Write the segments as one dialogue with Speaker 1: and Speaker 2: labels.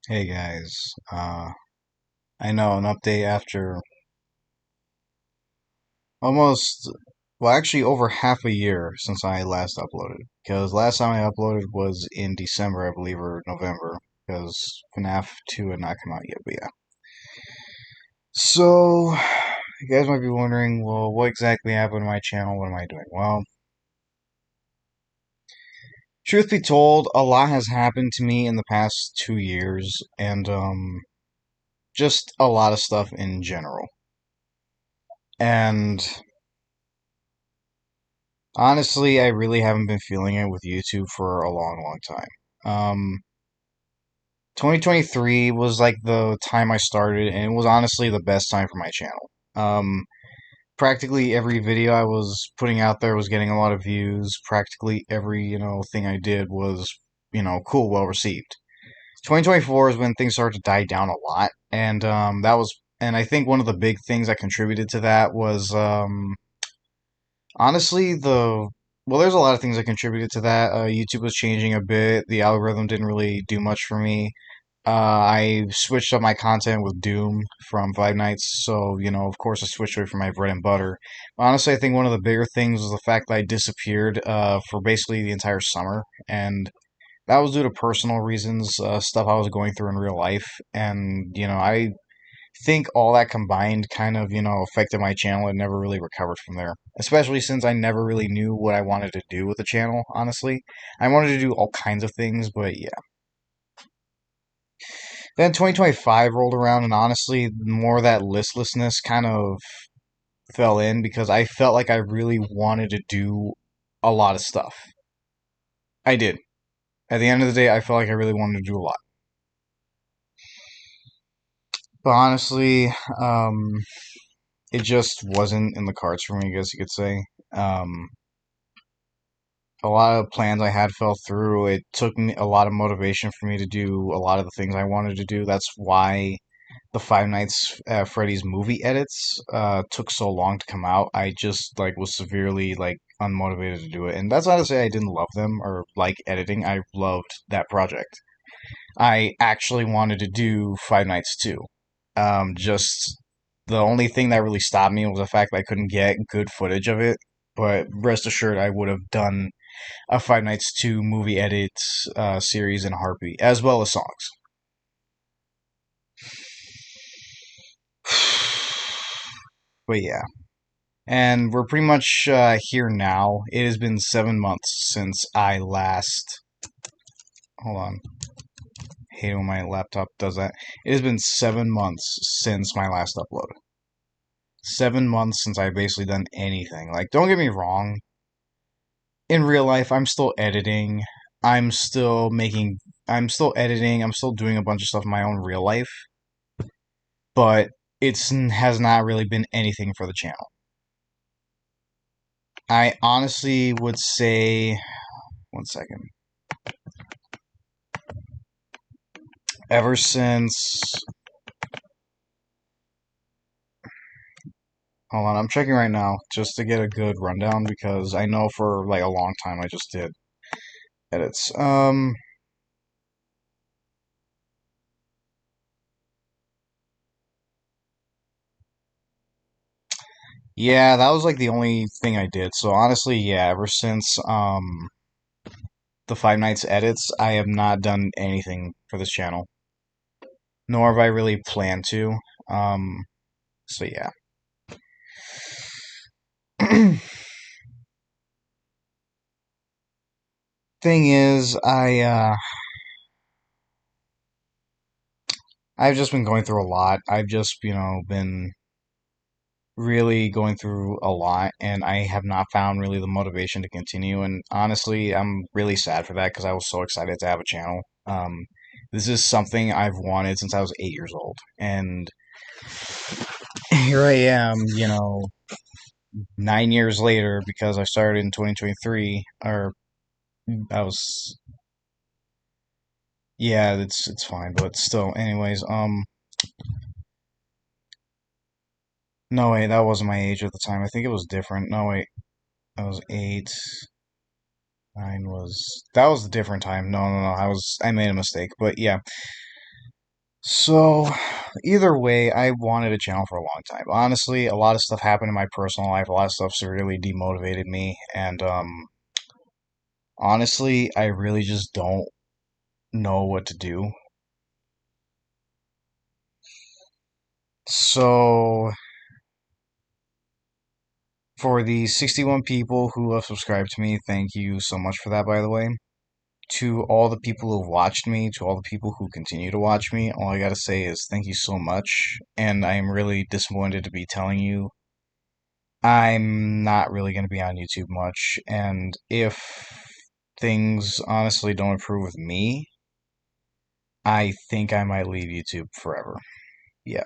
Speaker 1: Hey guys, I know an update after almost, well, actually over half a year since I last uploaded. Because last time I uploaded was in December, I believe, or November, because FNAF 2 had not come out yet, but yeah. So, you guys might be wondering, well, what exactly happened to my channel? What am I doing? Well, truth be told, a lot has happened to me in the past 2 years, and, just a lot of stuff in general. And honestly, I really haven't been feeling it with YouTube for a long, long time. 2023 was like the time I started, and it was honestly the best time for my channel. Practically every video I was putting out there was getting a lot of views. Practically every, thing I did was, cool, well received. 2024 is when things started to die down a lot, and and I think one of the big things that contributed to that was, honestly, there's a lot of things that contributed to that. YouTube was changing a bit. The algorithm didn't really do much for me. I switched up my content with Doom from Five Nights, so of course, I switched away from my bread and butter. Honestly, I think one of the bigger things was the fact that I disappeared for basically the entire summer, and that was due to personal reasons, stuff I was going through in real life, and I think all that combined kind of, affected my channel and never really recovered from there. Especially since I never really knew what I wanted to do with the channel, honestly. I wanted to do all kinds of things, but yeah. Then 2025 rolled around, and honestly, more of that listlessness kind of fell in because I felt like I really wanted to do a lot of stuff. I did. At the end of the day, I felt like I really wanted to do a lot. But honestly, it just wasn't in the cards for me, I guess you could say. Um, a lot of plans I had fell through. It took me a lot of motivation for me to do a lot of the things I wanted to do. That's why the Five Nights at Freddy's movie edits took so long to come out. I just like was severely like unmotivated to do it, and that's not to say I didn't love them or like editing. I loved that project. I actually wanted to do Five Nights too. Just the only thing that really stopped me was the fact that I couldn't get good footage of it. But rest assured, I would have done a Five Nights 2 movie edits series in a heartbeat, as well as songs. But yeah. And we're pretty much here now. It has been 7 months since I last. Hold on. I hate when my laptop does that. It has been 7 months since my last upload. 7 months since I've basically done anything. Like, don't get me wrong. In real life, I'm still editing. I'm still making. I'm still editing. I'm still doing a bunch of stuff in my own real life. But it's has not really been anything for the channel. I honestly would say, one second, ever since, hold on, I'm checking right now just to get a good rundown because I know for like a long time I just did edits. Yeah, that was like the only thing I did. So honestly, yeah, ever since the Five Nights edits, I have not done anything for this channel, nor have I really planned to. Um, so yeah. Thing is, I've just been going through a lot. I've just, been really going through a lot, and I have not found really the motivation to continue. And honestly, I'm really sad for that because I was so excited to have a channel. This is something I've wanted since I was 8 years old, and here I am, 9 years later because I started in 2023, or I was, yeah, it's fine, but still, anyways, no wait, that wasn't my age at the time. I think it was different. No wait, I was 8. Mine was that was a different time. No, no, no. I made a mistake. But yeah. So, either way, I wanted a channel for a long time. Honestly, a lot of stuff happened in my personal life. A lot of stuff severely demotivated me, and honestly, I really just don't know what to do. So, for the 61 people who have subscribed to me, thank you so much for that, by the way. To all the people who've watched me, to all the people who continue to watch me, all I gotta say is thank you so much. And I am really disappointed to be telling you I'm not really gonna be on YouTube much. And if things honestly don't improve with me, I think I might leave YouTube forever. Yeah.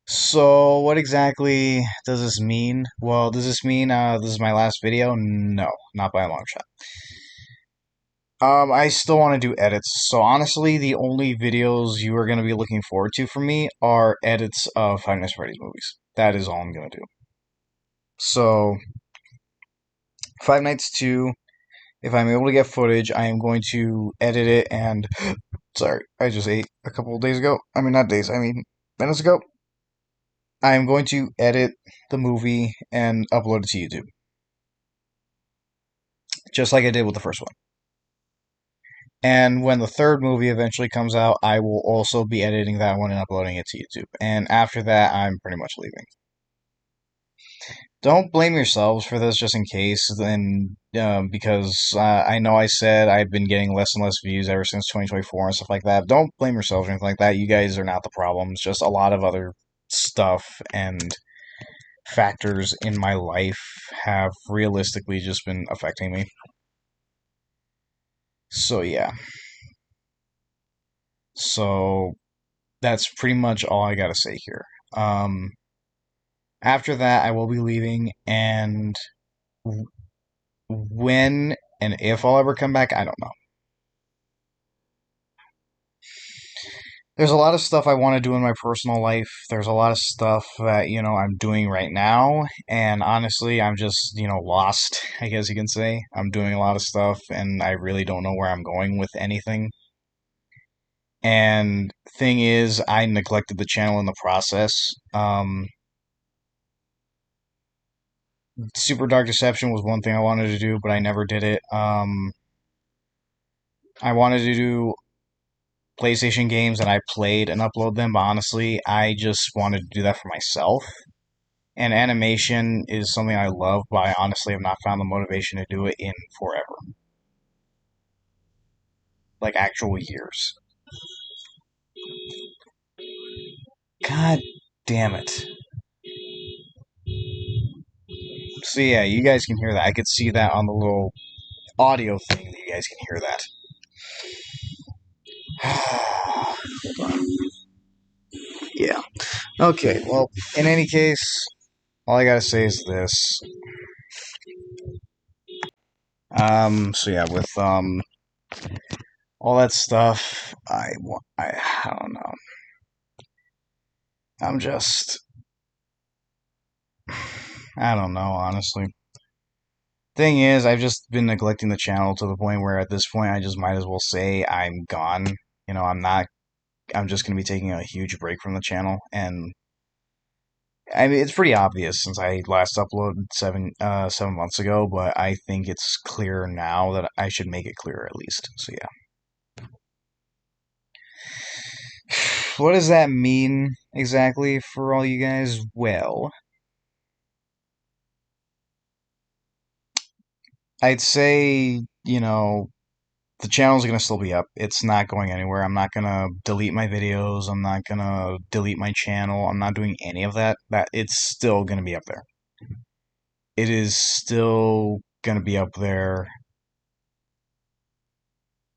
Speaker 1: So, what exactly does this mean? Well, does this mean this is my last video? No, not by a long shot. I still want to do edits. So honestly, the only videos you are going to be looking forward to from me are edits of Five Nights at Freddy's movies. That is all I'm going to do. So, Five Nights 2, if I'm able to get footage, I am going to edit it and... Sorry, I just ate a couple of days ago. I mean, not days, I mean minutes ago. I am going to edit the movie and upload it to YouTube. Just like I did with the first one. And when the third movie eventually comes out, I will also be editing that one and uploading it to YouTube. And after that, I'm pretty much leaving. Don't blame yourselves for this just in case, then because I know I said I've been getting less and less views ever since 2024 and stuff like that. Don't blame yourselves or anything like that. You guys are not the problems. Just a lot of other stuff and factors in my life have realistically just been affecting me. So yeah. So that's pretty much all I gotta say here. Um, After that, I will be leaving, and when and if I'll ever come back, I don't know. There's a lot of stuff I want to do in my personal life. There's a lot of stuff that, I'm doing right now, and honestly, I'm just, lost, I guess you can say. I'm doing a lot of stuff, and I really don't know where I'm going with anything. And thing is, I neglected the channel in the process. Super Dark Deception was one thing I wanted to do, but I never did it. I wanted to do PlayStation games and I played and upload them, but honestly, I just wanted to do that for myself. And animation is something I love, but I honestly have not found the motivation to do it in forever. Like actual years. God damn it. So yeah, you guys can hear that. I could see that on the little audio thing that you guys can hear that. Yeah. Okay, well, in any case, all I gotta say is this. So yeah, with all that stuff, I don't know. I'm just, I don't know, honestly. Thing is, I've just been neglecting the channel to the point where at this point I just might as well say I'm gone. I'm not, I'm just going to be taking a huge break from the channel. And I mean, it's pretty obvious since I last uploaded 7 months ago, but I think it's clear now that I should make it clear at least. So yeah. What does that mean exactly for all you guys? Well, I'd say, the channel's gonna still be up. It's not going anywhere. I'm not gonna delete my videos. I'm not gonna delete my channel. I'm not doing any of that. It's still gonna be up there. It is still gonna be up there,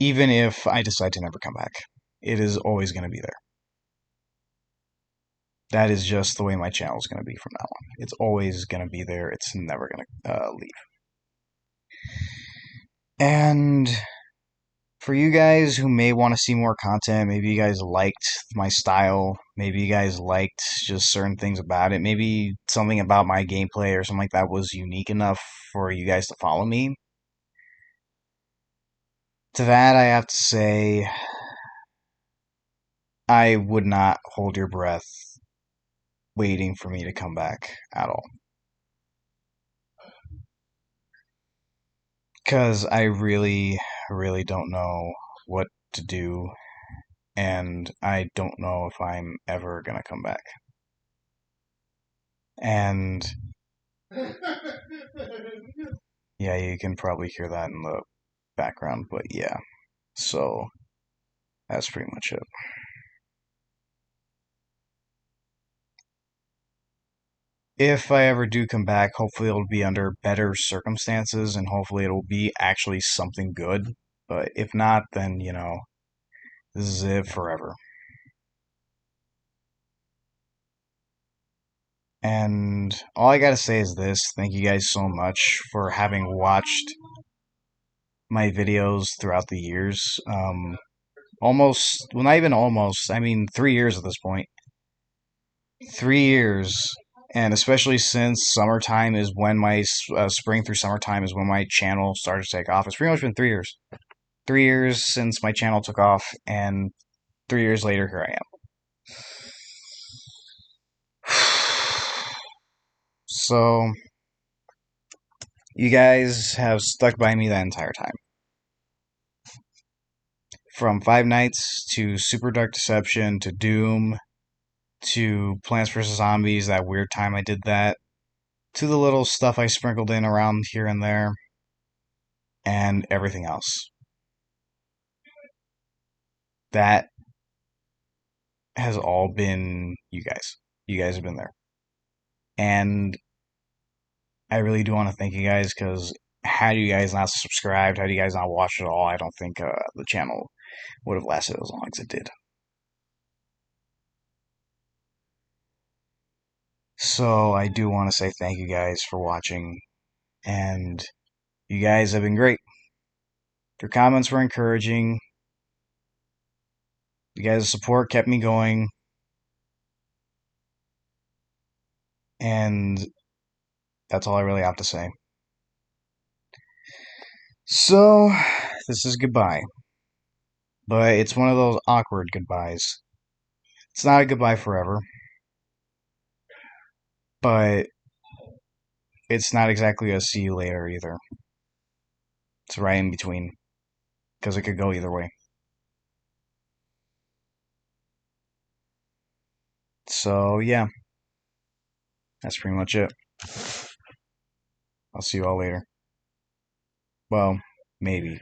Speaker 1: even if I decide to never come back. It is always gonna be there. That is just the way my channel is gonna be from now on. It's always gonna be there. It's never gonna leave. And for you guys who may want to see more content, maybe you guys liked my style, maybe you guys liked just certain things about it, maybe something about my gameplay or something like that was unique enough for you guys to follow me. To that, I have to say, I would not hold your breath waiting for me to come back at all. Because I really, really don't know what to do, and I don't know if I'm ever gonna come back. And yeah, you can probably hear that in the background, but yeah. So that's pretty much it. If I ever do come back, hopefully it'll be under better circumstances and hopefully it'll be actually something good. But if not, then, this is it forever. And all I gotta say is this: thank you guys so much for having watched my videos throughout the years. Almost, well, not even almost, I mean, 3 years at this point. 3 years. And especially since summertime is when spring through summertime is when my channel started to take off. It's pretty much been 3 years. 3 years since my channel took off, and 3 years later, here I am. So, you guys have stuck by me that entire time. From Five Nights to Super Dark Deception to Doom to Plants vs. Zombies, that weird time I did that, to the little stuff I sprinkled in around here and there, and everything else. That has all been you guys. You guys have been there. And I really do want to thank you guys because had you guys not subscribed, had you guys not watched it all, I don't think the channel would have lasted as long as it did. So I do want to say thank you guys for watching, and you guys have been great. Your comments were encouraging. You guys' support kept me going, and that's all I really have to say. So, this is goodbye. But it's one of those awkward goodbyes. It's not a goodbye forever, but it's not exactly a see you later either. It's right in between, because it could go either way. So, yeah, that's pretty much it. I'll see you all later. Well, maybe.